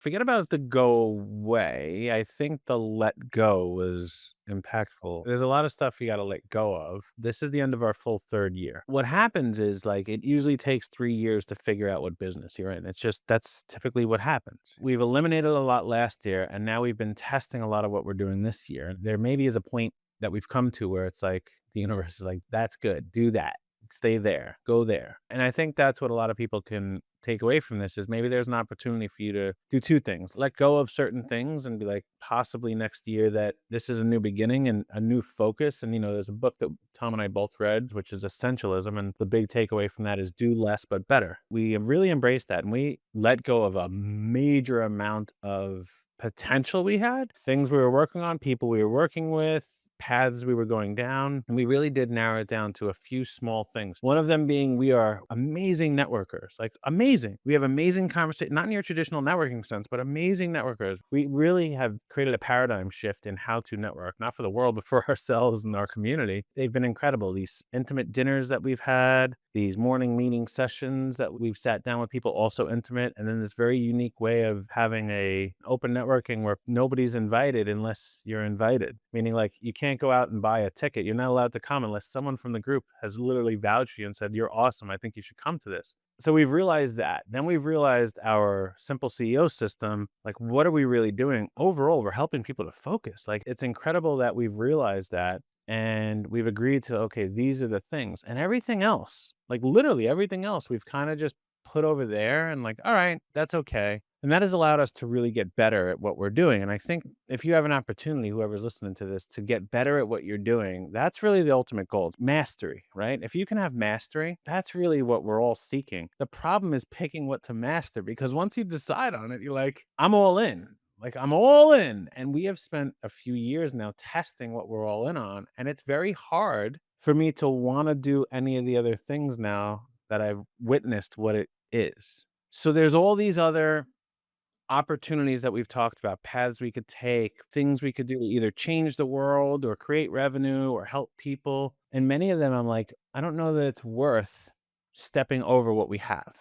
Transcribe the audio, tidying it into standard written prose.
Forget about the go away. I think the let go was impactful. There's a lot of stuff you gotta let go of. This is the end of our full 3rd year. What happens is, like, it usually takes 3 years to figure out what business you're in. It's just that's typically what happens. We've eliminated a lot last year, and now we've been testing a lot of what we're doing this year. There maybe is a point that we've come to where it's like, the universe is like, "That's good. Do that. Stay there. Go there." And I think that's what a lot of people can take away from this is maybe there's an opportunity for you to do 2 things. Let go of certain things and be like, possibly next year that this is a new beginning and a new focus. And, there's a book that Tom and I both read, which is Essentialism. And the big takeaway from that is do less, but better. We have really embraced that. And we let go of a major amount of potential we had, things we were working on, people we were working with, paths we were going down, and we really did narrow it down to a few small things. One of them being we are amazing networkers, like amazing. We have amazing conversation, not in your traditional networking sense, but amazing networkers. We really have created a paradigm shift in how to network, not for the world, but for ourselves and our community. They've been incredible. These intimate dinners that we've had, these morning meeting sessions that we've sat down with people also intimate, and then this very unique way of having a open networking where nobody's invited unless you're invited, meaning like you can't go out and buy a ticket. You're not allowed to come unless someone from the group has literally vouched for you and said, "You're awesome. I think you should come to this." So we've realized that. Then we've realized our simple CEO system, like what are we really doing? Overall, we're helping people to focus. Like it's incredible that we've realized that and we've agreed to, okay, these are the things. And everything else, like literally everything else, we've kind of just put over there and like, all right, that's okay. And that has allowed us to really get better at what we're doing. And I think if you have an opportunity, whoever's listening to this, to get better at what you're doing, that's really the ultimate goal. It's mastery, right? If you can have mastery, that's really what we're all seeking. The problem is picking what to master because once you decide on it, you're like, I'm all in. Like, I'm all in. And we have spent a few years now testing what we're all in on. And it's very hard for me to want to do any of the other things now that I've witnessed what it is. So there's all these other opportunities that we've talked about, paths we could take, things we could do to either change the world or create revenue or help people. And many of them, I'm like, I don't know that it's worth stepping over what we have.